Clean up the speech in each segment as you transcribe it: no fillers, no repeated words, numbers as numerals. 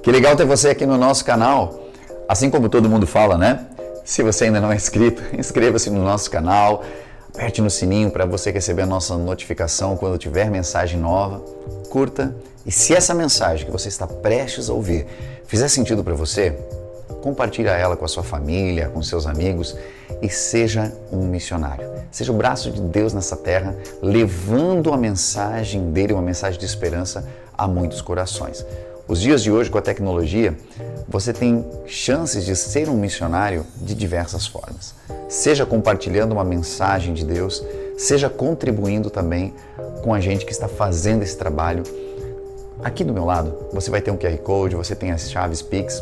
Que legal ter você aqui no nosso canal. Assim como todo mundo fala, né? Se você ainda não é inscrito, inscreva-se no nosso canal, aperte no sininho para você receber a nossa notificação quando tiver mensagem nova, curta. E se essa mensagem que você está prestes a ouvir fizer sentido para você, compartilha ela com a sua família, com seus amigos e seja um missionário. Seja o braço de Deus nessa terra, levando a mensagem dele, uma mensagem de esperança a muitos corações. Os dias de hoje, com a tecnologia, você tem chances de ser um missionário de diversas formas. Seja compartilhando uma mensagem de Deus, seja contribuindo também com a gente que está fazendo esse trabalho. Aqui do meu lado, você vai ter um QR Code, você tem as chaves Pix,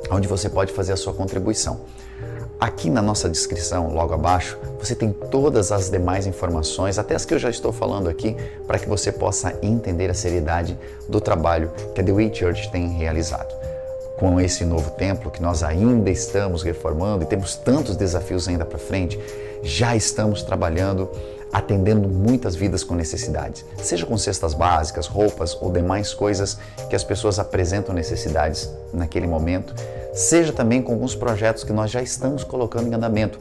onde você pode fazer a sua contribuição. Aqui na nossa descrição, logo abaixo, você tem todas as demais informações, até as que eu já estou falando aqui, para que você possa entender a seriedade do trabalho que a The Way Church tem realizado. Com esse novo templo que nós ainda estamos reformando e temos tantos desafios ainda para frente, já estamos trabalhando, atendendo muitas vidas com necessidades, seja com cestas básicas, roupas ou demais coisas que as pessoas apresentam necessidades naquele momento, seja também com alguns projetos que nós já estamos colocando em andamento,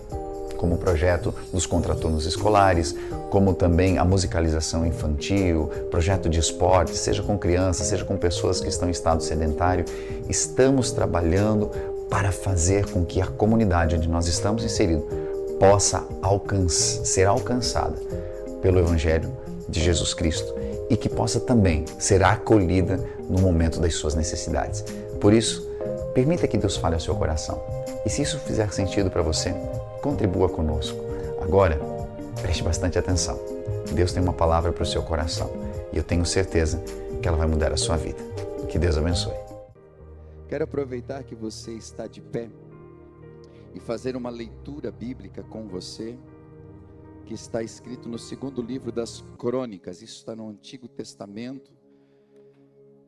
como o projeto dos contraturnos escolares, como também a musicalização infantil, projeto de esporte, seja com crianças, seja com pessoas que estão em estado sedentário. Estamos trabalhando para fazer com que a comunidade onde nós estamos inseridos possa ser alcançada pelo Evangelho de Jesus Cristo e que possa também ser acolhida no momento das suas necessidades. Por isso, permita que Deus fale ao seu coração. E se isso fizer sentido para você, contribua conosco. Agora, preste bastante atenção. Deus tem uma palavra para o seu coração e eu tenho certeza que ela vai mudar a sua vida. Que Deus abençoe. Quero aproveitar que você está de pé e fazer uma leitura bíblica com você, que está escrito no segundo livro das Crônicas. Isso está no Antigo Testamento,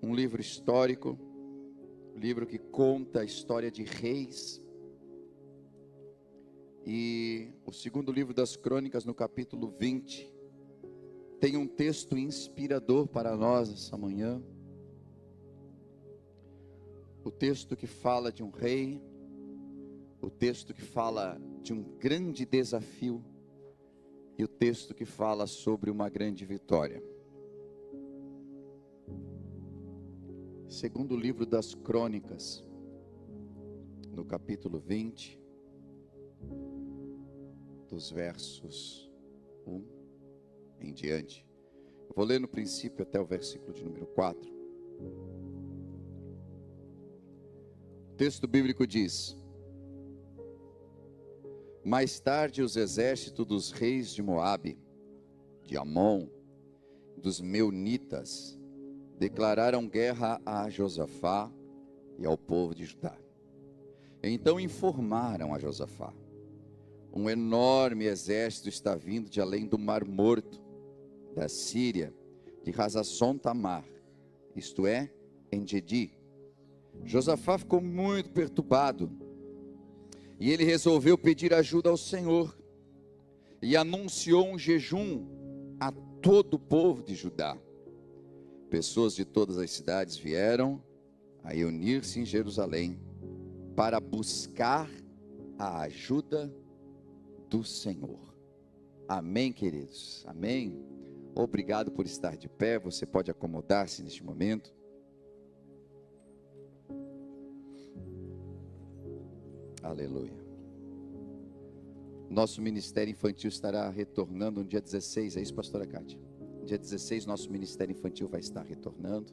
um livro histórico, um livro que conta a história de reis. E o segundo livro das Crônicas, no capítulo 20, tem um texto inspirador para nós essa manhã. O texto que fala de um rei, o texto que fala de um grande desafio e o texto que fala sobre uma grande vitória. Segundo livro das Crônicas, no capítulo 20, dos versos 1 em diante. Eu vou ler no princípio até o versículo de número 4. O texto bíblico diz: mais tarde os exércitos dos reis de Moabe, de Amon, dos Meunitas, declararam guerra a Josafá e ao povo de Judá. Então informaram a Josafá: um enorme exército está vindo de além do Mar Morto, da Síria, de Hazazon-Tamar, isto é, En-Gedi. Josafá ficou muito perturbado e ele resolveu pedir ajuda ao Senhor e anunciou um jejum a todo o povo de Judá. Pessoas de todas as cidades vieram a reunir-se em Jerusalém para buscar a ajuda do Senhor. Amém, queridos? Amém? Obrigado por estar de pé. Você pode acomodar-se neste momento. Aleluia. Nosso ministério infantil estará retornando no dia 16, é isso, pastora Kátia? Dia 16, nosso ministério infantil vai estar retornando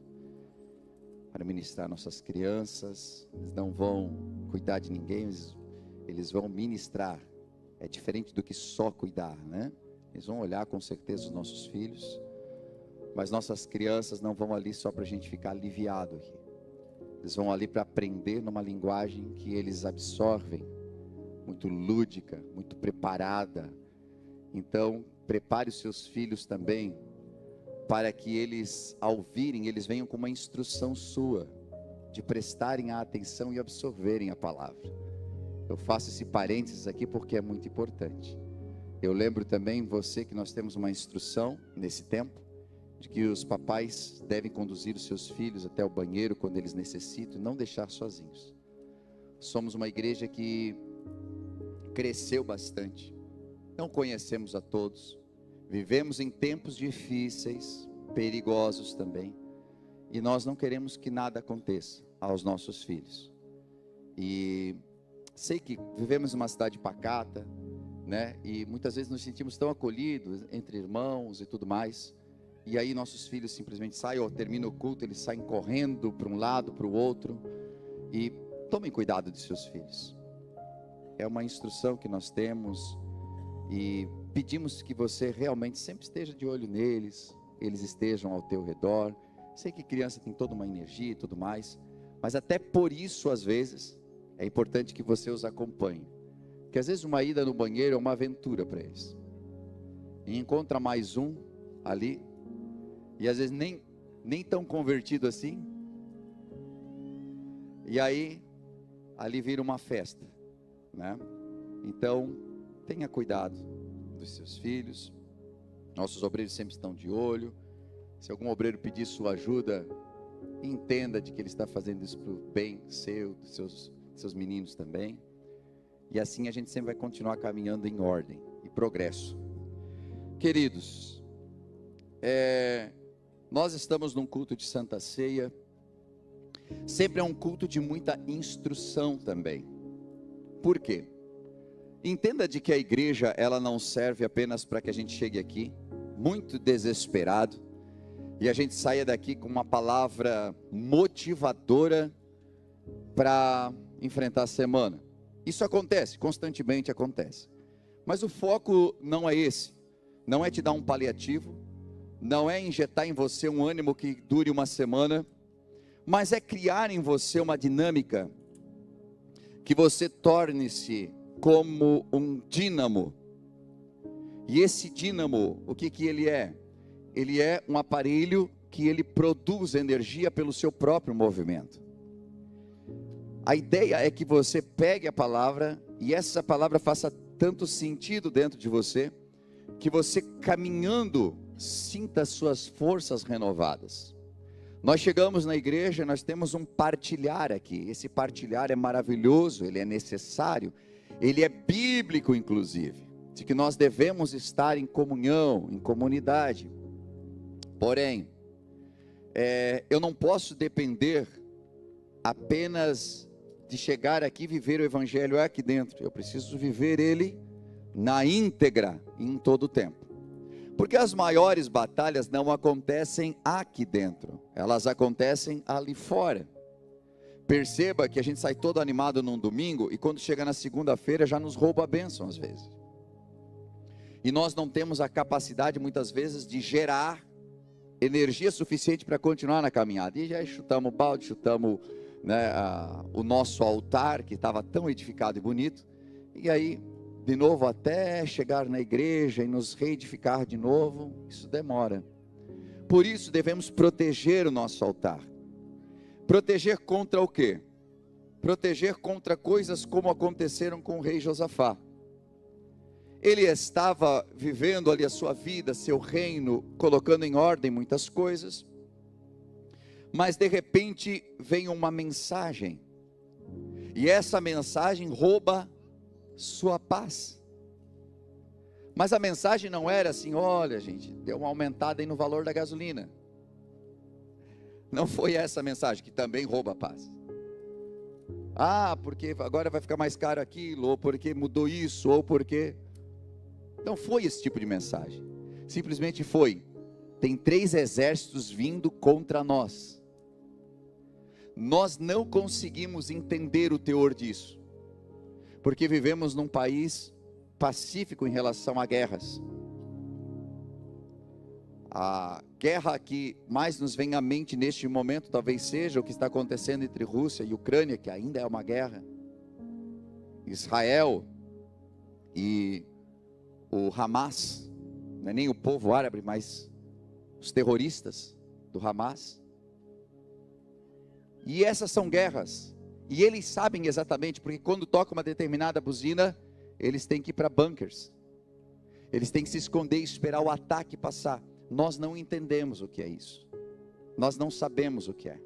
para ministrar nossas crianças. Eles não vão cuidar de ninguém, eles vão ministrar. É diferente do que só cuidar, né? Eles vão olhar com certeza os nossos filhos, mas nossas crianças não vão ali só para a gente ficar aliviado aqui. Eles vão ali para aprender numa linguagem que eles absorvem, muito lúdica, muito preparada. Então, prepare os seus filhos também, para que eles, ao virem, eles venham com uma instrução sua, de prestarem a atenção e absorverem a palavra. Eu faço esse parênteses aqui porque é muito importante. Eu lembro também você que nós temos uma instrução nesse tempo, de que os papais devem conduzir os seus filhos até o banheiro quando eles necessitam e não deixar sozinhos. Somos uma igreja que cresceu bastante, não conhecemos a todos, vivemos em tempos difíceis, perigosos também, e nós não queremos que nada aconteça aos nossos filhos. E sei que vivemos numa cidade pacata, né? E muitas vezes nos sentimos tão acolhidos entre irmãos e tudo mais. E aí nossos filhos simplesmente saem, ou termina o culto, eles saem correndo para um lado, para o outro. E tomem cuidado de seus filhos. É uma instrução que nós temos e pedimos que você realmente sempre esteja de olho neles, eles estejam ao teu redor. Sei que criança tem toda uma energia e tudo mais, mas até por isso, às vezes, é importante que você os acompanhe. Porque às vezes uma ida no banheiro é uma aventura para eles. E encontra mais um ali, e às vezes nem tão convertido assim. E aí, ali vira uma festa, né? Então, tenha cuidado dos seus filhos. Nossos obreiros sempre estão de olho. Se algum obreiro pedir sua ajuda, entenda de que ele está fazendo isso para o bem seu, dos seus meninos também. E assim a gente sempre vai continuar caminhando em ordem e progresso. Queridos, nós estamos num culto de Santa Ceia. Sempre é um culto de muita instrução também. Por quê? Entenda de que a igreja, ela não serve apenas para que a gente chegue aqui muito desesperado e a gente saia daqui com uma palavra motivadora para enfrentar a semana. Isso acontece, constantemente acontece. Mas o foco não é esse. Não é te dar um paliativo, não é injetar em você um ânimo que dure uma semana, mas é criar em você uma dinâmica que você torne-se como um dínamo. E esse dínamo, o que ele é? Ele é um aparelho que ele produz energia pelo seu próprio movimento. A ideia é que você pegue a palavra e essa palavra faça tanto sentido dentro de você, que você caminhando sinta suas forças renovadas. Nós chegamos na igreja, nós temos um partilhar aqui. Esse partilhar é maravilhoso, ele é necessário, ele é bíblico inclusive, de que nós devemos estar em comunhão, em comunidade. Porém, eu não posso depender apenas de chegar aqui e viver o evangelho aqui dentro. Eu preciso viver ele na íntegra, em todo o tempo. Porque as maiores batalhas não acontecem aqui dentro, elas acontecem ali fora. Perceba que a gente sai todo animado num domingo e quando chega na segunda-feira já nos rouba a bênção às vezes. E nós não temos a capacidade muitas vezes de gerar energia suficiente para continuar na caminhada. E já chutamos o balde, chutamos, né, o nosso altar que estava tão edificado e bonito. E aí, de novo, até chegar na igreja e nos reedificar de novo, isso demora. Por isso devemos proteger o nosso altar. Proteger contra o quê? Proteger contra coisas como aconteceram com o rei Josafá. Ele estava vivendo ali a sua vida, seu reino, colocando em ordem muitas coisas, mas de repente vem uma mensagem, e essa mensagem rouba sua paz. Mas a mensagem não era assim: olha gente, deu uma aumentada aí no valor da gasolina. Não foi essa a mensagem, que também rouba a paz. Porque agora vai ficar mais caro aquilo, ou porque mudou isso, ou porque... Não foi esse tipo de mensagem. Simplesmente foi: tem 3 exércitos vindo contra nós. Nós não conseguimos entender o teor disso, porque vivemos num país pacífico em relação a guerras. A guerra que mais nos vem à mente neste momento talvez seja o que está acontecendo entre Rússia e Ucrânia, que ainda é uma guerra. Israel e o Hamas, não é nem o povo árabe, mas os terroristas do Hamas. E essas são guerras, e eles sabem exatamente, porque quando toca uma determinada buzina, eles têm que ir para bunkers, eles têm que se esconder e esperar o ataque passar. Nós não entendemos o que é isso. Nós não sabemos o que é.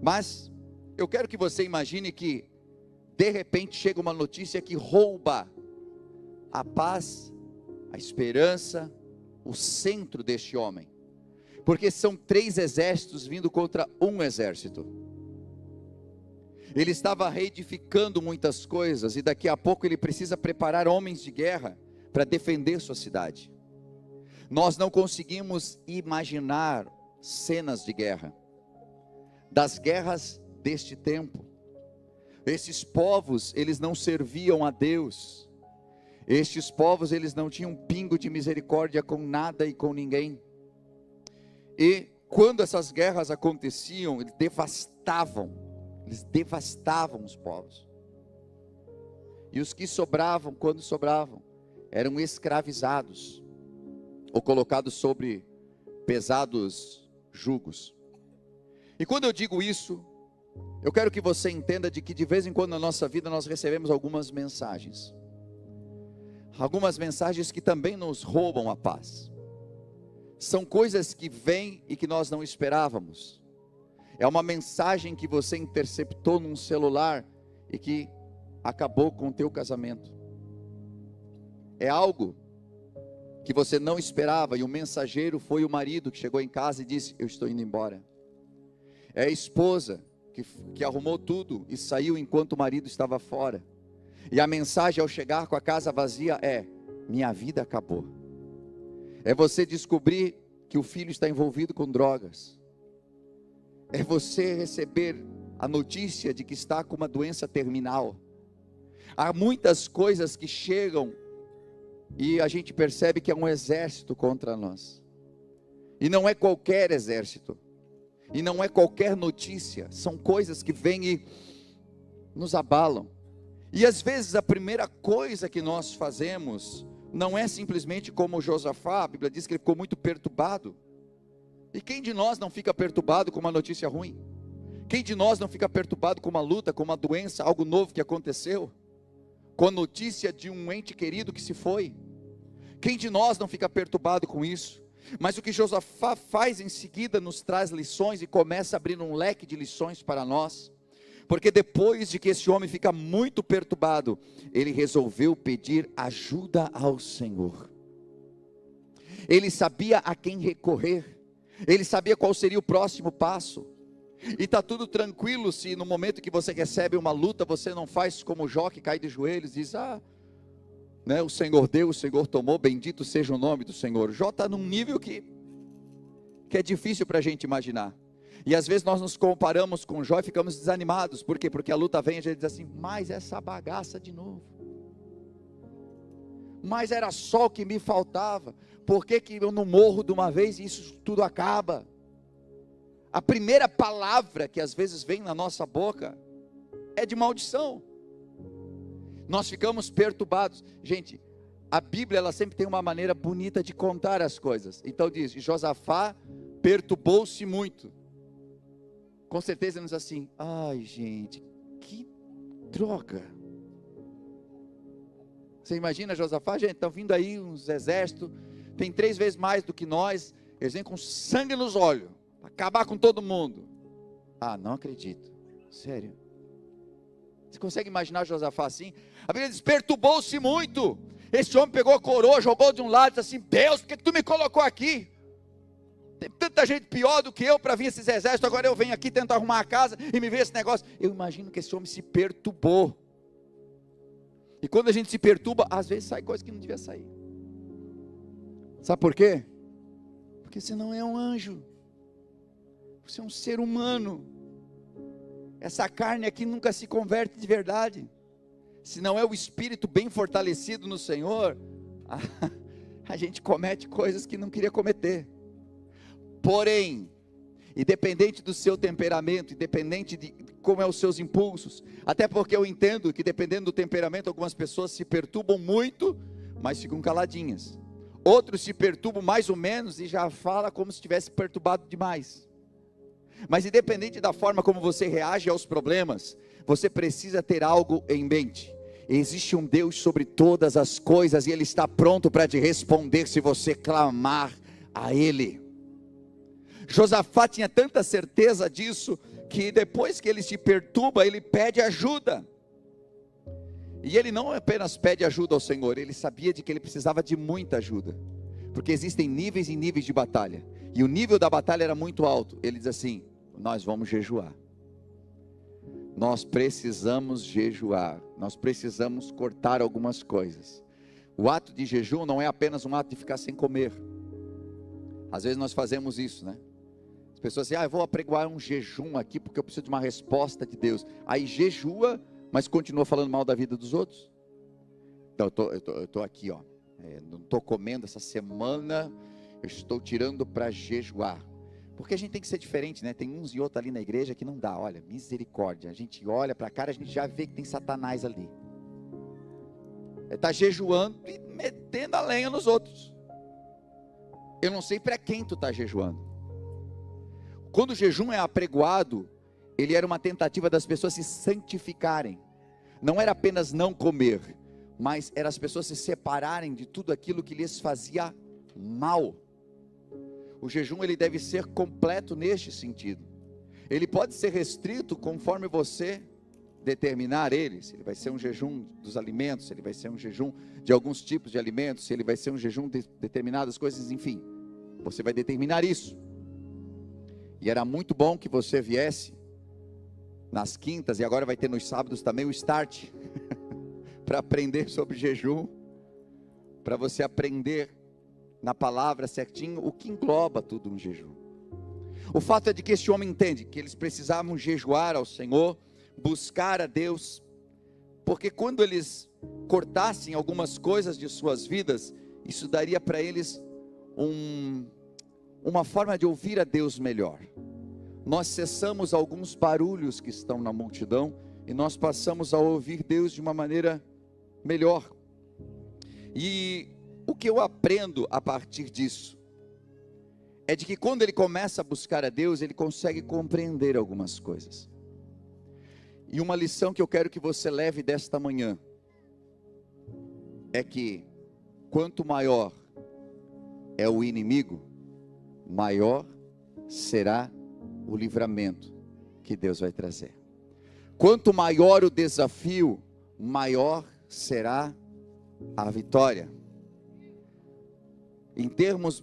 Mas eu quero que você imagine que de repente chega uma notícia que rouba a paz, a esperança, o centro deste homem. Porque são 3 exércitos vindo contra um exército. Ele estava reedificando muitas coisas e daqui a pouco ele precisa preparar homens de guerra para defender sua cidade. Nós não conseguimos imaginar cenas de guerra, das guerras deste tempo. Esses povos, eles não serviam a Deus. Estes povos, eles não tinham pingo de misericórdia com nada e com ninguém. E quando essas guerras aconteciam, eles devastavam os povos. E os que sobravam, quando sobravam, eram escravizados, ou colocados sobre pesados jugos. E quando eu digo isso, eu quero que você entenda de que de vez em quando na nossa vida nós recebemos algumas mensagens. Algumas mensagens que também nos roubam a paz. São coisas que vêm e que nós não esperávamos. É uma mensagem que você interceptou num celular e que acabou com o teu casamento. É algo que você não esperava e o mensageiro foi o marido que chegou em casa e disse: eu estou indo embora. É a esposa que arrumou tudo e saiu enquanto o marido estava fora. E a mensagem ao chegar com a casa vazia é: minha vida acabou. É você descobrir que o filho está envolvido com drogas. É você receber a notícia de que está com uma doença terminal. Há muitas coisas que chegam e a gente percebe que é um exército contra nós. E não é qualquer exército. E não é qualquer notícia. São coisas que vêm e nos abalam. E às vezes a primeira coisa que nós fazemos não é simplesmente como Josafá. A Bíblia diz que ele ficou muito perturbado. E quem de nós não fica perturbado com uma notícia ruim? Quem de nós não fica perturbado com uma luta, com uma doença, algo novo que aconteceu? Com a notícia de um ente querido que se foi? Quem de nós não fica perturbado com isso? Mas o que Josafá faz em seguida nos traz lições e começa a abrir um leque de lições para nós. Porque depois de que esse homem fica muito perturbado, ele resolveu pedir ajuda ao Senhor. Ele sabia a quem recorrer. Ele sabia qual seria o próximo passo. E está tudo tranquilo se no momento que você recebe uma luta, você não faz como Jó, que cai de joelhos e diz: o Senhor deu, o Senhor tomou, bendito seja o nome do Senhor. Jó está num nível que é difícil para a gente imaginar. E às vezes nós nos comparamos com Jó e ficamos desanimados. Por quê? Porque a luta vem e a gente diz assim: mas essa bagaça de novo. Mas era só o que me faltava. Por que eu não morro de uma vez e isso tudo acaba? A primeira palavra que às vezes vem na nossa boca é de maldição. Nós ficamos perturbados. Gente, a Bíblia ela sempre tem uma maneira bonita de contar as coisas. Então diz: Josafá perturbou-se muito. Com certeza ele diz assim: ai gente, que droga. Você imagina Josafá? Gente, estão vindo aí uns exércitos, tem 3 vezes mais do que nós, eles vêm com sangue nos olhos, para acabar com todo mundo. Não acredito, sério. Você consegue imaginar Josafá assim? A Bíblia diz: perturbou-se muito. Esse homem pegou a coroa, jogou de um lado e disse assim: Deus, por que tu me colocou aqui? Tem tanta gente pior do que eu para vir esses exércitos, agora eu venho aqui tentar arrumar a casa e me ver esse negócio. Eu imagino que esse homem se perturbou. E quando a gente se perturba, às vezes sai coisa que não devia sair. Sabe por quê? Porque você não é um anjo. Você é um ser humano. Essa carne aqui nunca se converte de verdade. Se não é o espírito bem fortalecido no Senhor, a gente comete coisas que não queria cometer. Porém, independente do seu temperamento, independente de como é os seus impulsos, até porque eu entendo que dependendo do temperamento, algumas pessoas se perturbam muito, mas ficam caladinhas. Outros se perturbam mais ou menos e já fala como se estivesse perturbado demais. Mas independente da forma como você reage aos problemas, você precisa ter algo em mente. Existe um Deus sobre todas as coisas, e Ele está pronto para te responder se você clamar a Ele. Josafá tinha tanta certeza disso, que depois que ele se perturba, ele pede ajuda. E ele não apenas pede ajuda ao Senhor, ele sabia de que ele precisava de muita ajuda, porque existem níveis e níveis de batalha, e o nível da batalha era muito alto. Ele diz assim: nós vamos jejuar, nós precisamos jejuar, nós precisamos cortar algumas coisas. O ato de jejum não é apenas um ato de ficar sem comer. Às vezes nós fazemos isso, né? As pessoas dizem: eu vou apregoar um jejum aqui porque eu preciso de uma resposta de Deus. Aí jejua, mas continua falando mal da vida dos outros. Então eu estou aqui, ó, não estou comendo essa semana, eu estou tirando para jejuar. Porque a gente tem que ser diferente, né? Tem uns e outros ali na igreja que não dá. Olha, misericórdia, a gente olha para a cara, a gente já vê que tem Satanás ali. Está jejuando e metendo a lenha nos outros. Eu não sei para quem tu está jejuando. Quando o jejum é apregoado, ele era uma tentativa das pessoas se santificarem. Não era apenas não comer, mas era as pessoas se separarem de tudo aquilo que lhes fazia mal. O jejum, ele deve ser completo neste sentido. Ele pode ser restrito conforme você determinar ele. Se ele vai ser um jejum dos alimentos, se ele vai ser um jejum de alguns tipos de alimentos, se ele vai ser um jejum de determinadas coisas, enfim. Você vai determinar isso. E era muito bom que você viesse nas quintas, e agora vai ter nos sábados também o Start, para aprender sobre jejum, para você aprender na palavra certinho o que engloba tudo um jejum. O fato é de que este homem entende que eles precisavam jejuar ao Senhor, buscar a Deus, porque quando eles cortassem algumas coisas de suas vidas, isso daria para eles uma forma de ouvir a Deus melhor. Nós cessamos alguns barulhos que estão na multidão, e nós passamos a ouvir Deus de uma maneira melhor. E o que eu aprendo a partir disso, é de que quando ele começa a buscar a Deus, ele consegue compreender algumas coisas. E uma lição que eu quero que você leve desta manhã, é que quanto maior é o inimigo, maior será o livramento que Deus vai trazer. Quanto maior o desafio, maior será a vitória. Em termos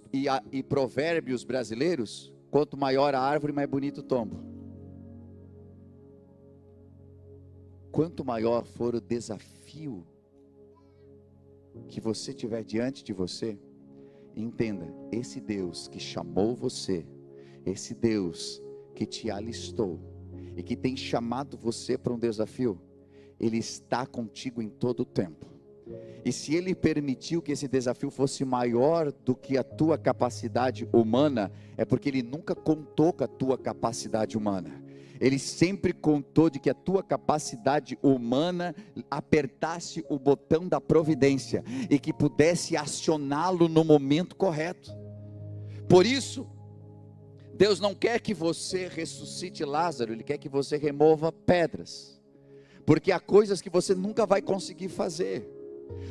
e provérbios brasileiros, quanto maior a árvore, mais bonito o tombo. Quanto maior for o desafio que você tiver diante de você, entenda, esse Deus que chamou você, esse Deus que te alistou e que tem chamado você para um desafio, Ele está contigo em todo o tempo. E se Ele permitiu que esse desafio fosse maior do que a tua capacidade humana, é porque Ele nunca contou com a tua capacidade humana. Ele sempre contou de que a tua capacidade humana apertasse o botão da providência e que pudesse acioná-lo no momento correto. Por isso, Deus não quer que você ressuscite Lázaro, Ele quer que você remova pedras, porque há coisas que você nunca vai conseguir fazer.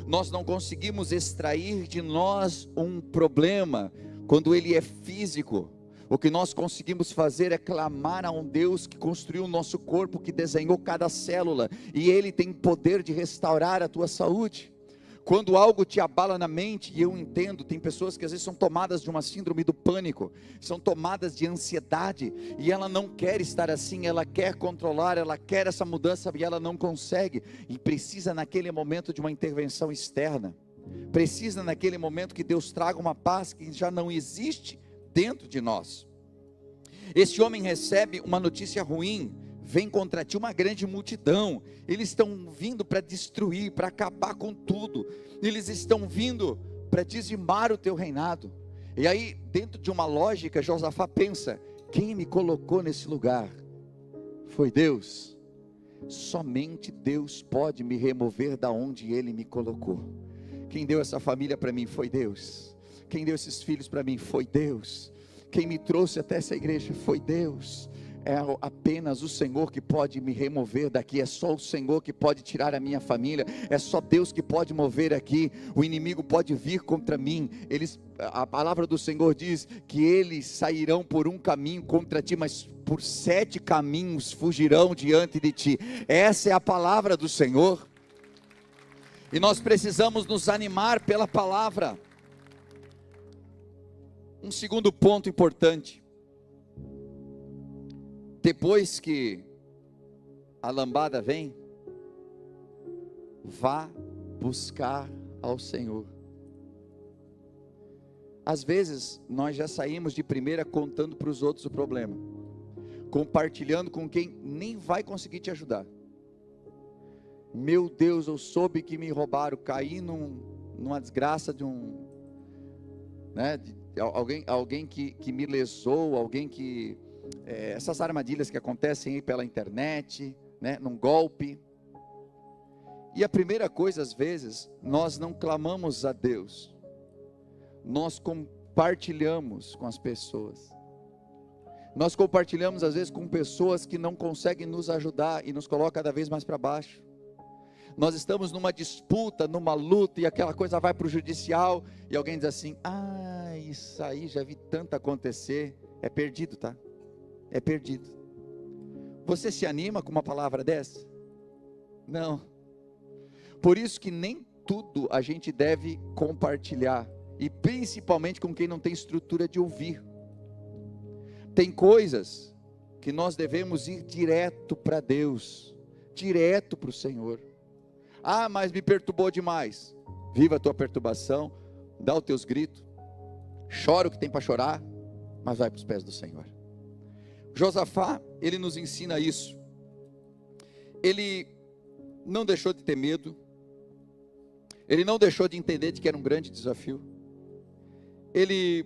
Nós não conseguimos extrair de nós um problema quando ele é físico. O que nós conseguimos fazer é clamar a um Deus que construiu o nosso corpo, que desenhou cada célula, e Ele tem poder de restaurar a tua saúde. Quando algo te abala na mente, e eu entendo, tem pessoas que às vezes são tomadas de uma síndrome do pânico, são tomadas de ansiedade, e ela não quer estar assim, ela quer controlar, ela quer essa mudança, e ela não consegue, e precisa naquele momento de uma intervenção externa, precisa naquele momento que Deus traga uma paz que já não existe dentro de nós. Esse homem recebe uma notícia ruim: vem contra ti uma grande multidão, eles estão vindo para destruir, para acabar com tudo, eles estão vindo para dizimar o teu reinado. E aí, dentro de uma lógica, Josafá pensa: quem me colocou nesse lugar? Foi Deus. Somente Deus pode me remover da onde Ele me colocou. Quem deu essa família para mim foi Deus. Quem deu esses filhos para mim foi Deus. Quem me trouxe até essa igreja foi Deus. é apenas o Senhor que pode me remover daqui, é só o Senhor que pode tirar a minha família, é só Deus que pode mover aqui. O inimigo pode vir contra mim, a palavra do Senhor diz que eles sairão por um caminho contra ti, mas por 7 caminhos fugirão diante de ti. Essa é a palavra do Senhor, e nós precisamos nos animar pela palavra. Um segundo ponto importante: depois que a lambada vem, vá buscar ao Senhor. Às vezes nós já saímos de primeira contando para os outros o problema, compartilhando com quem nem vai conseguir te ajudar. Meu Deus, eu soube que me roubaram, caí numa desgraça de alguém que me lesou, alguém que essas armadilhas que acontecem aí pela internet, né, num golpe. E a primeira coisa, às vezes, nós não clamamos a Deus, nós compartilhamos com as pessoas. Nós compartilhamos às vezes com pessoas que não conseguem nos ajudar e nos colocam cada vez mais para baixo. Nós estamos numa disputa, numa luta, e aquela coisa vai para o judicial, e alguém diz assim: isso aí já vi tanto acontecer. É perdido, tá? É perdido. Você se anima com uma palavra dessa? Não. Por isso que nem tudo a gente deve compartilhar, e principalmente com quem não tem estrutura de ouvir. Tem coisas que nós devemos ir direto para Deus, direto para o Senhor. Mas me perturbou demais. Viva a tua perturbação, dá os teus gritos, chora o que tem para chorar, mas vai para os pés do Senhor. Josafá, ele nos ensina isso. Ele não deixou de ter medo, ele não deixou de entender de que era um grande desafio, ele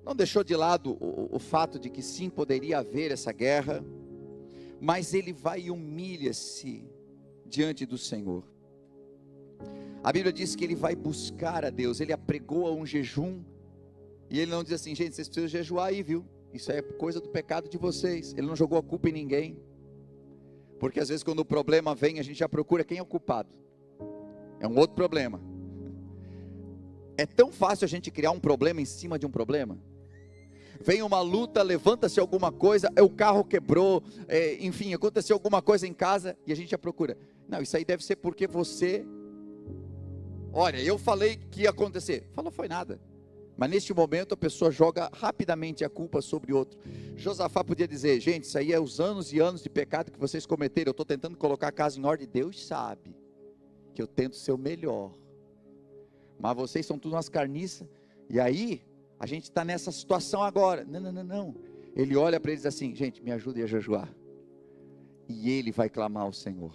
não deixou de lado o fato de que sim, poderia haver essa guerra, mas ele vai e humilha-se diante do Senhor. A Bíblia diz que ele vai buscar a Deus, ele apregoa um jejum, e ele não diz assim: gente, vocês precisam jejuar aí, viu? Isso é coisa do pecado de vocês. Ele não jogou a culpa em ninguém, porque às vezes quando o problema vem, a gente já procura quem é o culpado. É um outro problema. É tão fácil a gente criar um problema em cima de um problema. Vem uma luta, levanta-se alguma coisa, o carro quebrou, enfim, aconteceu alguma coisa em casa, e a gente já procura. Não, isso aí deve ser porque você... Olha, eu falei que ia acontecer. Falou, foi nada. Mas neste momento a pessoa joga rapidamente a culpa sobre outro. Josafá podia dizer: gente, isso aí é os anos e anos de pecado que vocês cometeram, eu estou tentando colocar a casa em ordem. Deus sabe que eu tento ser o melhor, mas vocês são tudo umas carniças, e aí a gente está nessa situação agora. Não. Ele olha para eles assim: gente, me ajuda a jejuar. E ele vai clamar ao Senhor,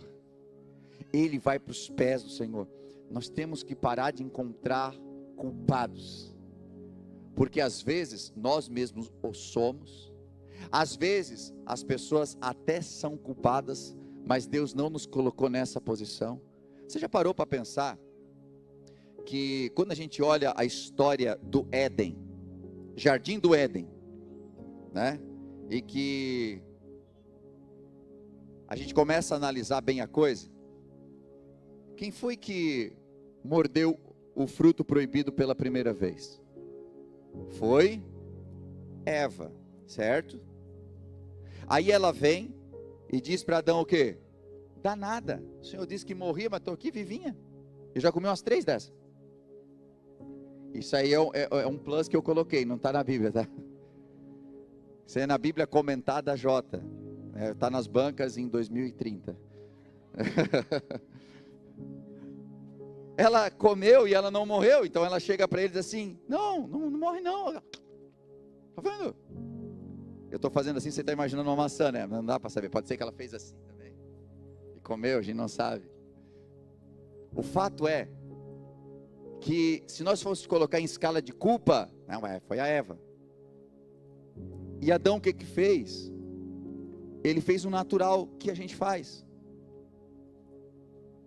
ele vai para os pés do Senhor. Nós temos que parar de encontrar culpados, porque às vezes nós mesmos o somos, às vezes as pessoas até são culpadas, mas Deus não nos colocou nessa posição. Você já parou para pensar que quando a gente olha a história do Éden, Jardim do Éden, né? E que a gente começa a analisar bem a coisa, quem foi que mordeu o fruto proibido pela primeira vez? Foi Eva, certo? Aí ela vem e diz para Adão o quê? Danada, o Senhor disse que morria, mas estou aqui vivinha. Eu já comi umas 3 dessas. Isso aí é um plus que eu coloquei, não está na Bíblia, tá? Isso é na Bíblia comentada J. Está nas bancas em 2030. Ela comeu e ela não morreu, então ela chega para eles assim: não morre não. Está vendo? Eu estou fazendo assim, você está imaginando uma maçã, né? Não dá para saber, pode ser que ela fez assim também e comeu, a gente não sabe. O fato é que se nós fôssemos colocar em escala de culpa, não, foi a Eva. E Adão o que fez? Ele fez o natural que a gente faz.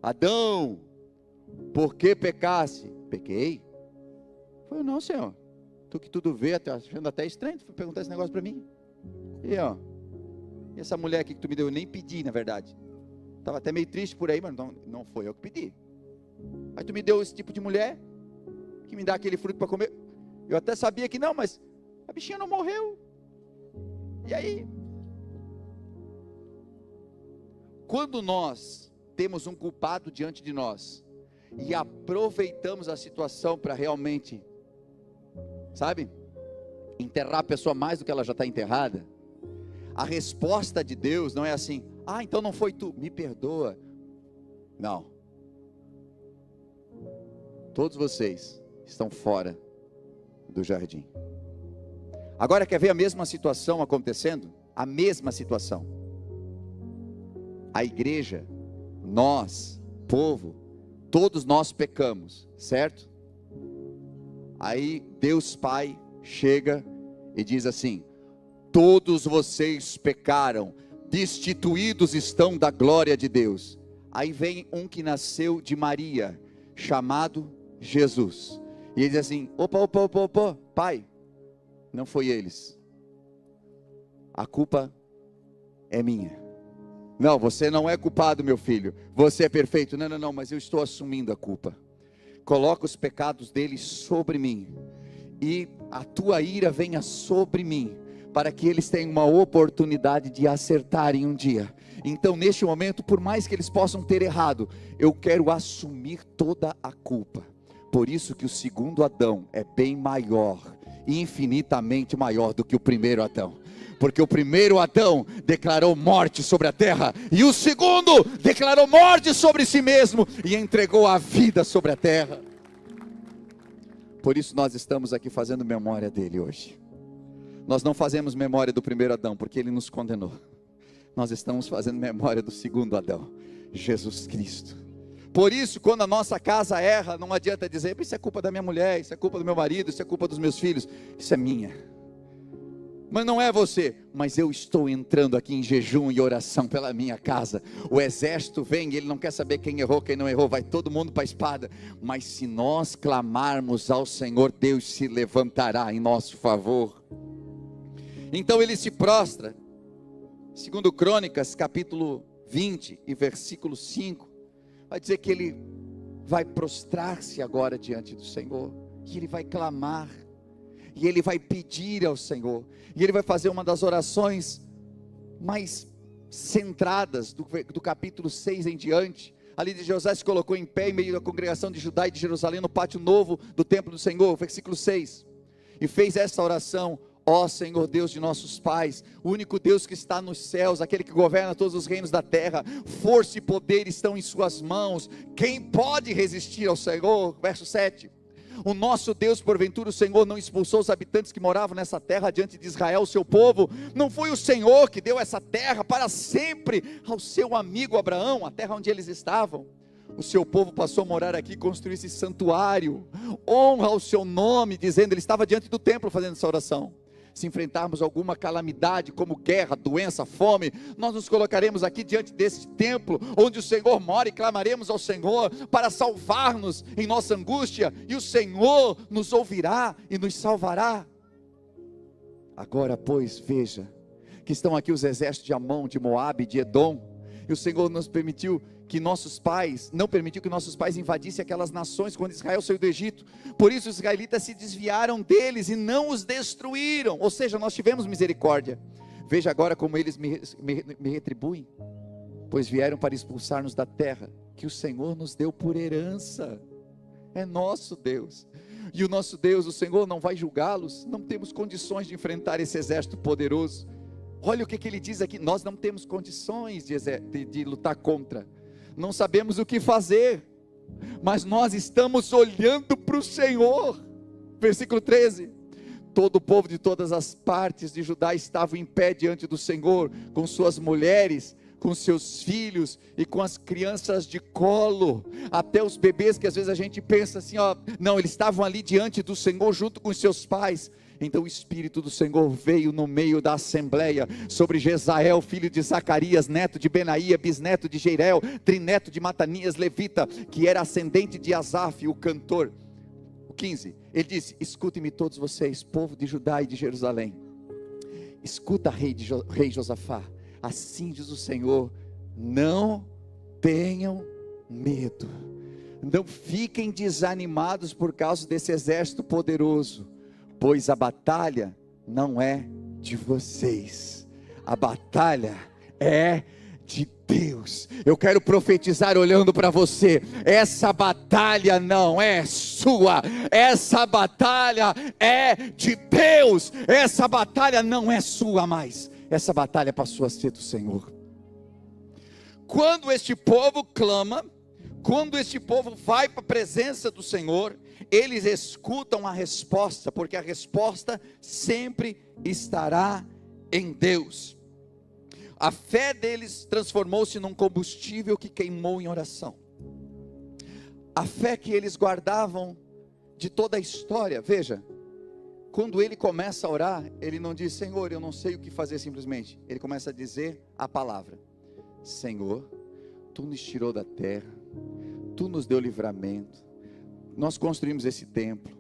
Adão, por que pecasse? Pequei. Foi, não, Senhor. Tu que tudo vê, achando até estranho, tu foi perguntar esse negócio para mim. E essa mulher aqui que tu me deu, eu nem pedi, na verdade. Estava até meio triste por aí, mas não foi eu que pedi. Aí tu me deu esse tipo de mulher, que me dá aquele fruto para comer. Eu até sabia que não, mas a bichinha não morreu. E aí? Quando nós temos um culpado diante de nós, e aproveitamos a situação para realmente, sabe, enterrar a pessoa mais do que ela já está enterrada, a resposta de Deus não é assim: ah, então não foi tu, me perdoa. Não. Todos vocês estão fora do jardim. Agora quer ver a mesma situação acontecendo? A mesma situação. A igreja, nós, povo, todos nós pecamos, certo? Aí Deus Pai chega e diz assim: todos vocês pecaram, destituídos estão da glória de Deus. Aí vem um que nasceu de Maria, chamado Jesus, e ele diz assim: opa, Pai, não foi eles, a culpa é minha. Não, você não é culpado, meu filho, você é perfeito. Não, mas eu estou assumindo a culpa. Coloca os pecados deles sobre mim, e a tua ira venha sobre mim, para que eles tenham uma oportunidade de acertarem um dia. Então neste momento, por mais que eles possam ter errado, eu quero assumir toda a culpa. Por isso que o segundo Adão é bem maior, infinitamente maior do que o primeiro Adão. Porque o primeiro Adão declarou morte sobre a terra, e o segundo declarou morte sobre si mesmo, e entregou a vida sobre a terra. Por isso nós estamos aqui fazendo memória dele hoje. Nós não fazemos memória do primeiro Adão, porque ele nos condenou. Nós estamos fazendo memória do segundo Adão, Jesus Cristo. Por isso, quando a nossa casa erra, não adianta dizer: isso é culpa da minha mulher, isso é culpa do meu marido, isso é culpa dos meus filhos. Isso é minha. Mas não é você. Mas eu estou entrando aqui em jejum e oração pela minha casa. O exército vem, ele não quer saber quem errou, quem não errou, vai todo mundo para a espada. Mas se nós clamarmos ao Senhor, Deus se levantará em nosso favor. Então ele se prostra. Segundo Crônicas, capítulo 20 e versículo 5, vai dizer que ele vai prostrar-se agora diante do Senhor, e ele vai clamar, e ele vai pedir ao Senhor, e ele vai fazer uma das orações mais centradas do capítulo 6 em diante. Ali de José se colocou em pé em meio da congregação de Judá e de Jerusalém, no pátio novo do templo do Senhor, versículo 6, e fez essa oração: ó Senhor Deus de nossos pais, o único Deus que está nos céus, aquele que governa todos os reinos da terra, força e poder estão em suas mãos, quem pode resistir ao Senhor? Verso 7, o nosso Deus, porventura o Senhor não expulsou os habitantes que moravam nessa terra diante de Israel, seu povo? Não foi o Senhor que deu essa terra para sempre ao seu amigo Abraão, a terra onde eles estavam? O seu povo passou a morar aqui, construir esse santuário, honra ao seu nome, dizendo, ele estava diante do templo fazendo essa oração: se enfrentarmos alguma calamidade como guerra, doença, fome, nós nos colocaremos aqui diante desse templo onde o Senhor mora, e clamaremos ao Senhor para salvar-nos em nossa angústia, e o Senhor nos ouvirá e nos salvará. Agora pois, veja que estão aqui os exércitos de Amon, de Moabe, de Edom, e o Senhor nos permitiu que nossos pais, não permitiu que nossos pais invadissem aquelas nações quando Israel saiu do Egito. Por isso os israelitas se desviaram deles e não os destruíram, ou seja, nós tivemos misericórdia. Veja agora como eles me retribuem, pois vieram para expulsar-nos da terra que o Senhor nos deu por herança. É nosso Deus, e o nosso Deus, o Senhor, não vai julgá-los. Não temos condições de enfrentar esse exército poderoso. Olha o que ele diz aqui: nós não temos condições de lutar contra, não sabemos o que fazer, mas nós estamos olhando para o Senhor. Versículo 13, todo o povo de todas as partes de Judá estava em pé diante do Senhor, com suas mulheres, com seus filhos e com as crianças de colo, até os bebês, que às vezes a gente pensa assim, não, eles estavam ali diante do Senhor junto com os seus pais. Então o Espírito do Senhor veio no meio da assembleia sobre Jezael, filho de Zacarias, neto de Benaía, bisneto de Jeirel, trineto de Matanias, levita, que era ascendente de Asaf, o cantor. O 15, ele disse: escutem-me todos vocês, povo de Judá e de Jerusalém. Escuta, rei Josafá, Assim diz o Senhor: não tenham medo, não fiquem desanimados por causa desse exército poderoso, pois a batalha não é de vocês, a batalha é de Deus. Eu quero profetizar olhando para você: essa batalha não é sua, essa batalha é de Deus. Essa batalha não é sua mais, essa batalha passou a ser do Senhor. Quando este povo clama, quando este povo vai para a presença do Senhor, eles escutam a resposta, porque a resposta sempre estará em Deus. A fé deles transformou-se num combustível que queimou em oração. A fé que eles guardavam de toda a história, veja, quando ele começa a orar, ele não diz: Senhor, eu não sei o que fazer simplesmente. Ele começa a dizer a palavra: Senhor, Tu nos tirou da terra, Tu nos deu livramento, nós construímos esse templo,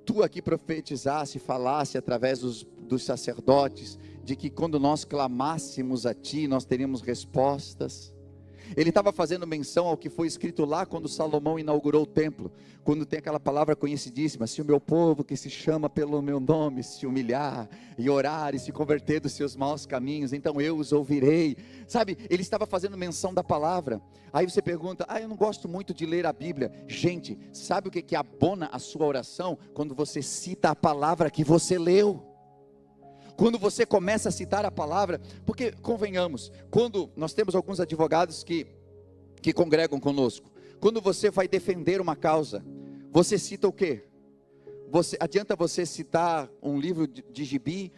Tu aqui profetizasse, falasse através dos sacerdotes, de que quando nós clamássemos a Ti, nós teríamos respostas. Ele estava fazendo menção ao que foi escrito lá quando Salomão inaugurou o templo, quando tem aquela palavra conhecidíssima: se o meu povo que se chama pelo meu nome se humilhar e orar e se converter dos seus maus caminhos, então eu os ouvirei. Sabe, ele estava fazendo menção da palavra. Aí você pergunta: eu não gosto muito de ler a Bíblia. Gente, sabe o que abona a sua oração? Quando você cita a palavra que você leu. Quando você começa a citar a palavra, porque convenhamos, quando nós temos alguns advogados que congregam conosco, quando você vai defender uma causa, você cita o quê? Adianta você citar um livro de gibi?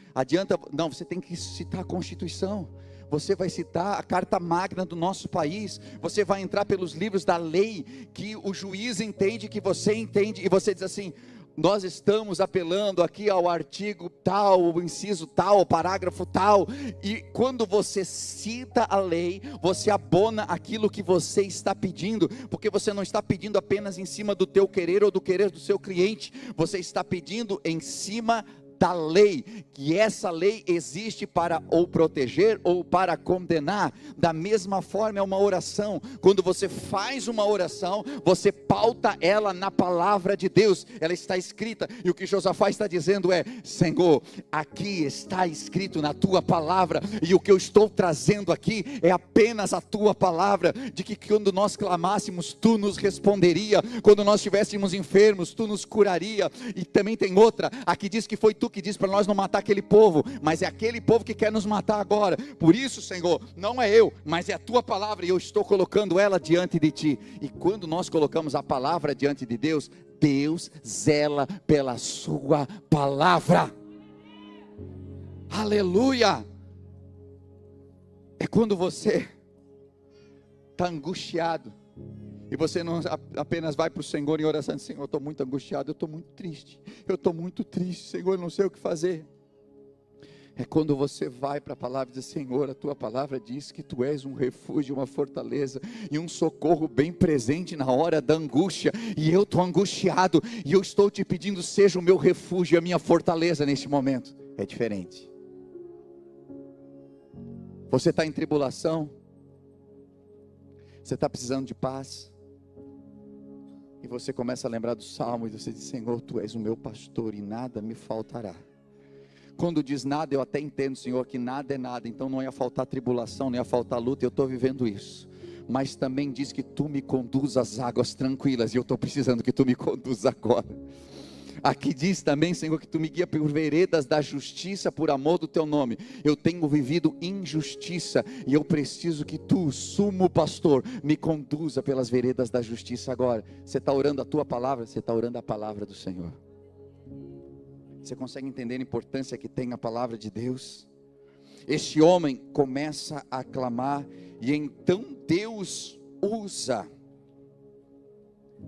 Não, você tem que citar a Constituição. Você vai citar a Carta Magna do nosso país. Você vai entrar pelos livros da lei que o juiz entende, que você entende, e você diz assim: nós estamos apelando aqui ao artigo tal, o inciso tal, o parágrafo tal. E quando você cita a lei, você abona aquilo que você está pedindo, porque você não está pedindo apenas em cima do teu querer ou do querer do seu cliente, você está pedindo em cima da lei, que essa lei existe para ou proteger ou para condenar. Da mesma forma é uma oração. Quando você faz uma oração, você pauta ela na palavra de Deus, ela está escrita, e o que Josafá está dizendo é: Senhor, aqui está escrito na tua palavra, e o que eu estou trazendo aqui é apenas a tua palavra, de que quando nós clamássemos, tu nos responderia, quando nós estivéssemos enfermos, tu nos curaria. E também tem outra, aqui diz que foi tu que diz para nós não matar aquele povo, mas é aquele povo que quer nos matar agora. Por isso, Senhor, não é eu, mas é a tua palavra, e eu estou colocando ela diante de ti. E quando nós colocamos a palavra diante de Deus, Deus zela pela sua palavra. Aleluia! É quando você está angustiado, e você não apenas vai para o Senhor em oração: Senhor, eu estou muito angustiado, eu estou muito triste, Senhor, eu não sei o que fazer. É quando você vai para a palavra e diz: Senhor, a tua palavra diz que tu és um refúgio, uma fortaleza e um socorro bem presente na hora da angústia, e eu estou angustiado, e eu estou te pedindo: seja o meu refúgio e a minha fortaleza neste momento. É diferente. Você está em tribulação, você está precisando de paz, e você começa a lembrar do Salmo, e você diz: Senhor, tu és o meu pastor e nada me faltará. Quando diz nada, eu até entendo, Senhor, que nada é nada, então não ia faltar tribulação, não ia faltar luta, eu estou vivendo isso. Mas também diz que tu me conduz às águas tranquilas, e eu estou precisando que tu me conduza agora. Aqui diz também, Senhor, que tu me guia por veredas da justiça por amor do teu nome. Eu tenho vivido injustiça, e eu preciso que tu, sumo pastor, me conduza pelas veredas da justiça agora. Você está orando a tua palavra, você está orando a palavra do Senhor. Você consegue entender a importância que tem a palavra de Deus? Este homem começa a clamar, e então Deus usa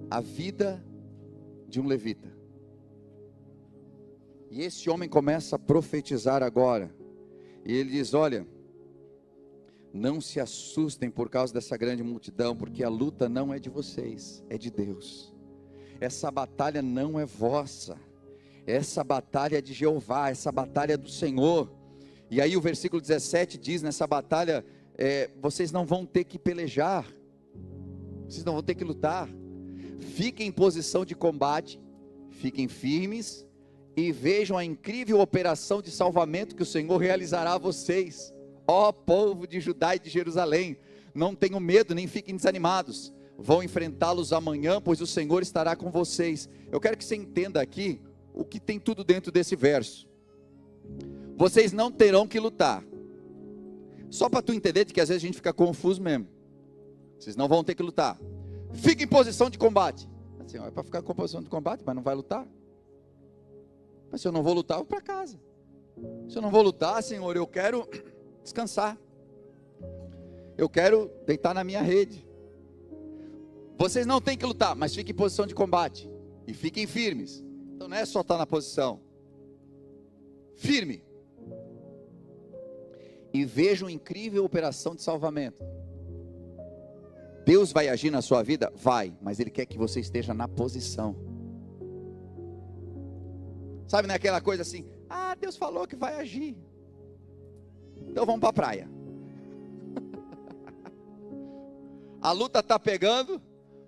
a vida de um levita. E esse homem começa a profetizar agora, e ele diz: olha, não se assustem por causa dessa grande multidão, porque a luta não é de vocês, é de Deus. Essa batalha não é vossa, essa batalha é de Jeová, essa batalha é do Senhor. E aí o versículo 17 diz, nessa batalha, vocês não vão ter que pelejar, vocês não vão ter que lutar, fiquem em posição de combate, fiquem firmes, e vejam a incrível operação de salvamento que o Senhor realizará a vocês, ó povo de Judá e de Jerusalém. Não tenham medo, nem fiquem desanimados, vão enfrentá-los amanhã, pois o Senhor estará com vocês. Eu quero que você entenda aqui, o que tem tudo dentro desse verso. Vocês não terão que lutar, só para tu entender de que às vezes a gente fica confuso mesmo. Vocês não vão ter que lutar, fiquem em posição de combate. Assim, é para ficar em posição de combate, mas não vai lutar. Mas se eu não vou lutar, eu vou para casa. Se eu não vou lutar, Senhor, eu quero descansar, eu quero deitar na minha rede. Vocês não têm que lutar, mas fiquem em posição de combate, e fiquem firmes. Então não é só estar na posição, firme, e vejam uma incrível operação de salvamento. Deus vai agir na sua vida? Vai, mas Ele quer que você esteja na posição. Sabe, não é aquela coisa assim, Deus falou que vai agir, então vamos para a praia. A luta está pegando,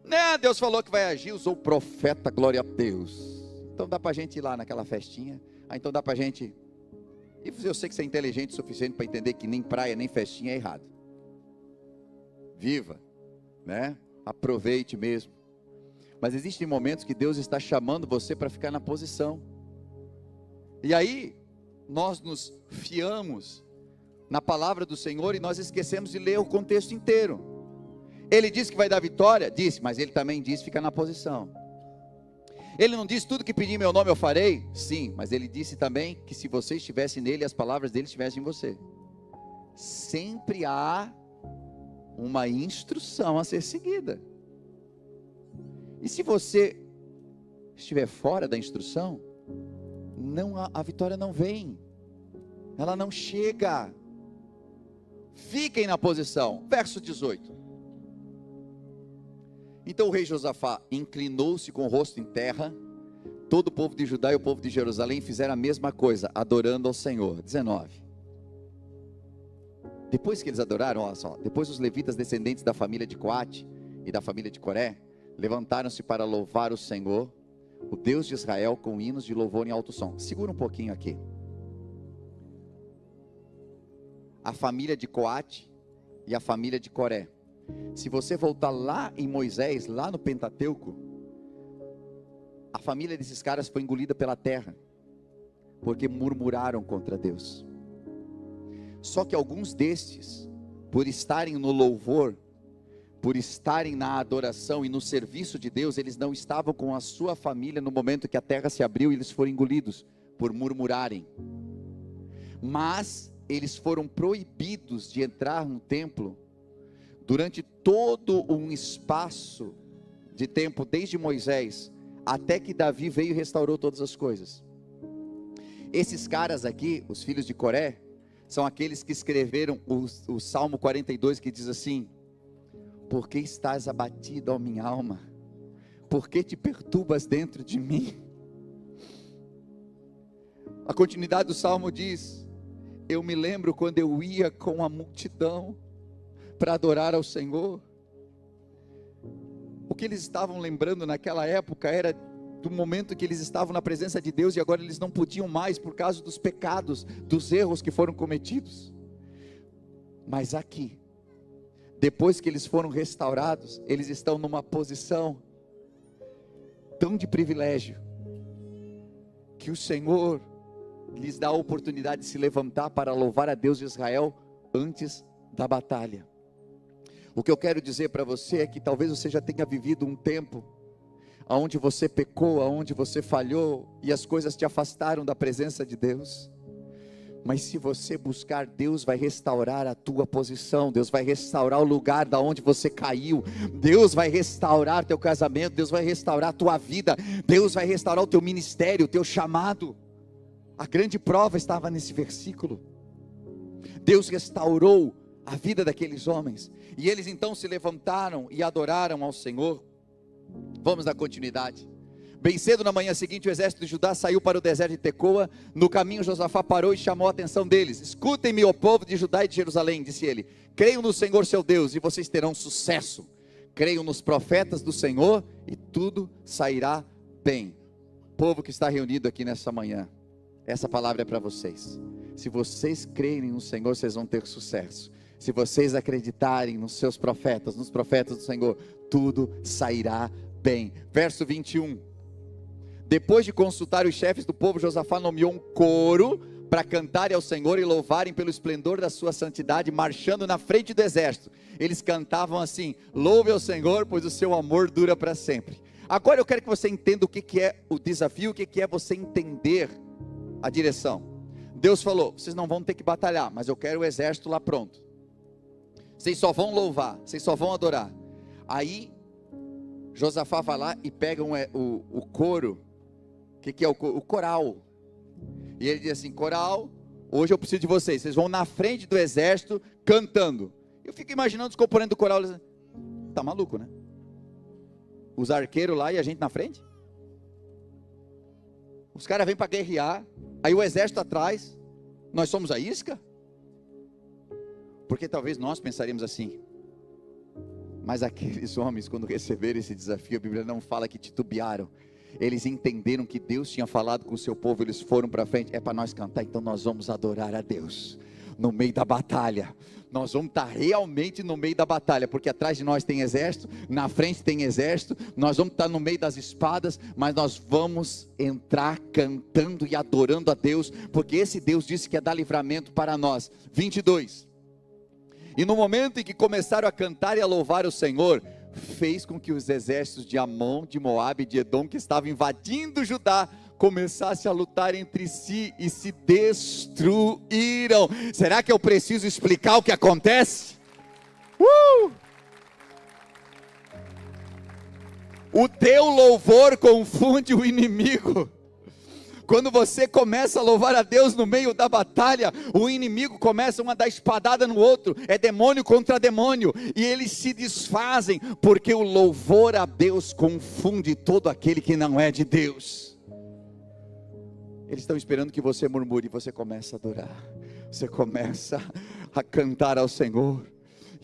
né? Deus falou que vai agir, usou o profeta, glória a Deus. Então dá para a gente ir lá naquela festinha, então dá para a gente... E eu sei que você é inteligente o suficiente para entender que nem praia, nem festinha é errado. Viva, né? Aproveite mesmo. Mas existem momentos que Deus está chamando você para ficar na posição. E aí, nós nos fiamos na palavra do Senhor e nós esquecemos de ler o contexto inteiro. Ele disse que vai dar vitória? Disse, mas Ele também disse fica na posição. Ele não disse tudo que pedir em meu nome eu farei? Sim, mas Ele disse também que se você estivesse nele, as palavras dele estivessem em você. Sempre há uma instrução a ser seguida. E se você estiver fora da instrução, a vitória não vem, ela não chega. Fiquem na posição. Verso 18. Então o rei Josafá inclinou-se com o rosto em terra, todo o povo de Judá e o povo de Jerusalém fizeram a mesma coisa, adorando ao Senhor. 19. Depois que eles adoraram, olha só, depois os levitas descendentes da família de Coate e da família de Coré, levantaram-se para louvar o Senhor, o Deus de Israel, com hinos de louvor em alto som. Segura um pouquinho aqui. A família de Coate e a família de Coré. Se você voltar lá em Moisés, lá no Pentateuco, a família desses caras foi engolida pela terra, porque murmuraram contra Deus. Só que alguns destes, por estarem no louvor, por estarem na adoração e no serviço de Deus, eles não estavam com a sua família no momento que a terra se abriu e eles foram engolidos, por murmurarem. Mas eles foram proibidos de entrar no templo durante todo um espaço de tempo, desde Moisés até que Davi veio e restaurou todas as coisas. Esses caras aqui, os filhos de Coré, são aqueles que escreveram o Salmo 42, que diz assim: por que estás abatido, ó minha alma? Por que te perturbas dentro de mim? A continuidade do Salmo diz: eu me lembro quando eu ia com a multidão para adorar ao Senhor. O que eles estavam lembrando naquela época era do momento que eles estavam na presença de Deus, e agora eles não podiam mais por causa dos pecados, dos erros que foram cometidos. Mas aqui, depois que eles foram restaurados, eles estão numa posição tão de privilégio, que o Senhor lhes dá a oportunidade de se levantar para louvar a Deus de Israel antes da batalha. O que eu quero dizer para você é que talvez você já tenha vivido um tempo onde você pecou, onde você falhou e as coisas te afastaram da presença de Deus. Mas se você buscar, Deus vai restaurar a tua posição, Deus vai restaurar o lugar da onde você caiu, Deus vai restaurar teu casamento, Deus vai restaurar a tua vida, Deus vai restaurar o teu ministério, o teu chamado. A grande prova estava nesse versículo. Deus restaurou a vida daqueles homens, e eles então se levantaram e adoraram ao Senhor. Vamos dar continuidade. Bem cedo na manhã seguinte, o exército de Judá saiu para o deserto de Tecoa. No caminho, Josafá parou e chamou a atenção deles. Escutem-me, ó povo de Judá e de Jerusalém, disse ele. Creiam no Senhor seu Deus e vocês terão sucesso. Creiam nos profetas do Senhor e tudo sairá bem. Povo que está reunido aqui nessa manhã, essa palavra é para vocês. Se vocês crerem no Senhor, vocês vão ter sucesso. Se vocês acreditarem nos seus profetas, nos profetas do Senhor, tudo sairá bem. Verso 21. Depois de consultar os chefes do povo, Josafá nomeou um coro para cantarem ao Senhor e louvarem pelo esplendor da sua santidade, marchando na frente do exército. Eles cantavam assim: louve ao Senhor, pois o seu amor dura para sempre. Agora eu quero que você entenda o que é o desafio, o que é você entender a direção. Deus falou: vocês não vão ter que batalhar, mas eu quero o exército lá pronto. Vocês só vão louvar, vocês só vão adorar. Aí Josafá vai lá e pega o coro. O que é o coral? E ele diz assim: coral, hoje eu preciso de vocês. Vocês vão na frente do exército cantando. Eu fico imaginando os componentes do coral. Tá maluco, né? Os arqueiros lá e a gente na frente. Os caras vêm para guerrear. Aí o exército atrás. Nós somos a isca? Porque talvez nós pensaríamos assim. Mas aqueles homens, quando receberam esse desafio, a Bíblia não fala que titubearam. Eles entenderam que Deus tinha falado com o seu povo, eles foram para frente. É para nós cantar, então nós vamos adorar a Deus no meio da batalha. Nós vamos estar realmente no meio da batalha, porque atrás de nós tem exército, na frente tem exército, nós vamos estar no meio das espadas, mas nós vamos entrar cantando e adorando a Deus, porque esse Deus disse que ia dar livramento para nós. 22. E no momento em que começaram a cantar e a louvar o Senhor, fez com que os exércitos de Amon, de Moabe e de Edom, que estavam invadindo Judá, começassem a lutar entre si e se destruíram. Será que eu preciso explicar o que acontece? O teu louvor confunde o inimigo. Quando você começa a louvar a Deus no meio da batalha, o inimigo começa a dar espadada no outro, é demônio contra demônio, e eles se desfazem, porque o louvor a Deus confunde todo aquele que não é de Deus. Eles estão esperando que você murmure, e você começa a adorar, você começa a cantar ao Senhor.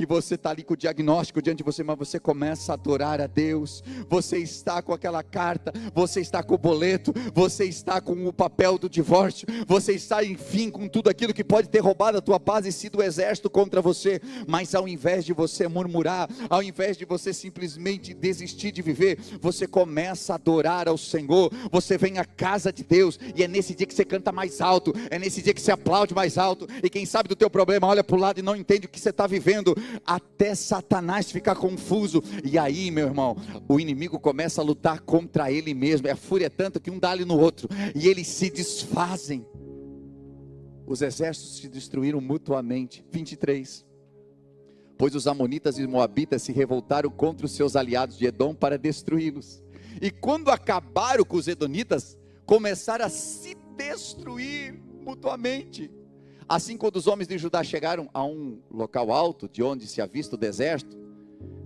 E você está ali com o diagnóstico diante de você, mas você começa a adorar a Deus. Você está com aquela carta, você está com o boleto, você está com o papel do divórcio, você está enfim com tudo aquilo que pode ter roubado a tua paz e sido o exército contra você. Mas ao invés de você murmurar, ao invés de você simplesmente desistir de viver, você começa a adorar ao Senhor. Você vem à casa de Deus, e é nesse dia que você canta mais alto, é nesse dia que você aplaude mais alto, e quem sabe do teu problema olha para o lado e não entende o que você está vivendo, até Satanás ficar confuso. E aí, meu irmão, o inimigo começa a lutar contra ele mesmo. A fúria é tanta que um dá-lhe no outro, e eles se desfazem. Os exércitos se destruíram mutuamente. 23. Pois os amonitas e moabitas se revoltaram contra os seus aliados de Edom para destruí-los. E quando acabaram com os edonitas, começaram a se destruir mutuamente. Assim, quando os homens de Judá chegaram a um local alto, de onde se avista o deserto,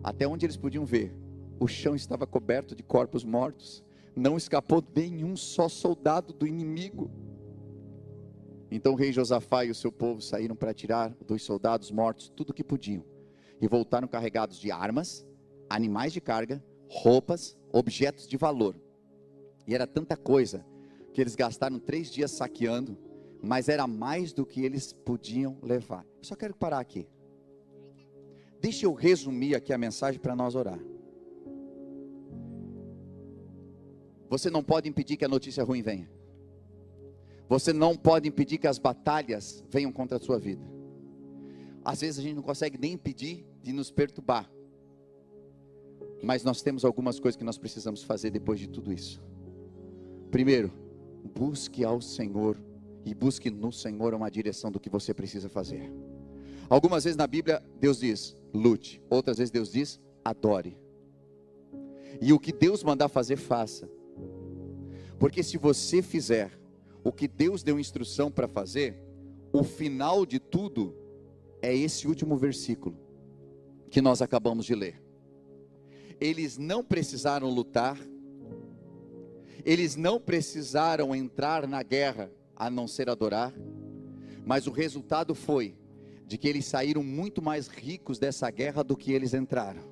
até onde eles podiam ver, o chão estava coberto de corpos mortos. Não escapou nenhum só soldado do inimigo. Então o rei Josafá e o seu povo saíram para tirar dos soldados mortos tudo o que podiam, e voltaram carregados de armas, animais de carga, roupas, objetos de valor. E era tanta coisa que eles gastaram 3 dias saqueando, mas era mais do que eles podiam levar. Eu só quero parar aqui. Deixa eu resumir aqui a mensagem para nós orar. Você não pode impedir que a notícia ruim venha. Você não pode impedir que as batalhas venham contra a sua vida. Às vezes a gente não consegue nem impedir de nos perturbar. Mas nós temos algumas coisas que nós precisamos fazer depois de tudo isso. Primeiro, busque ao Senhor. E busque no Senhor uma direção do que você precisa fazer. Algumas vezes na Bíblia Deus diz, lute. Outras vezes Deus diz, adore. E o que Deus mandar fazer, faça. Porque se você fizer o que Deus deu instrução para fazer, o final de tudo é esse último versículo que nós acabamos de ler. Eles não precisaram lutar, Eles não precisaram entrar na guerra a não ser adorar, mas o resultado foi de que eles saíram muito mais ricos dessa guerra do que eles entraram,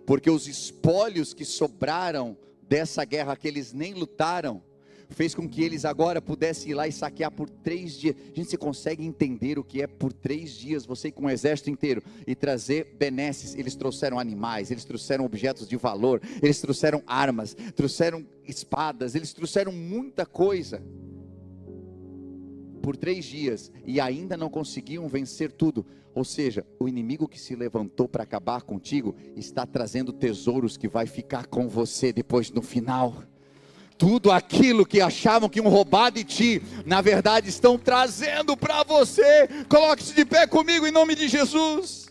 porque os espólios que sobraram dessa guerra que eles nem lutaram, fez com que eles agora pudessem ir lá e saquear por 3 dias. Gente, você consegue entender o que é por 3 dias, você ir com o exército inteiro e trazer benesses? Eles trouxeram animais, eles trouxeram objetos de valor, eles trouxeram armas, trouxeram espadas, eles trouxeram muita coisa, por 3 dias, e ainda não conseguiam vencer tudo. Ou seja, o inimigo que se levantou para acabar contigo, está trazendo tesouros que vai ficar com você depois no final. Tudo aquilo que achavam que iam roubar de ti, na verdade estão trazendo para você. Coloque-se de pé comigo em nome de Jesus.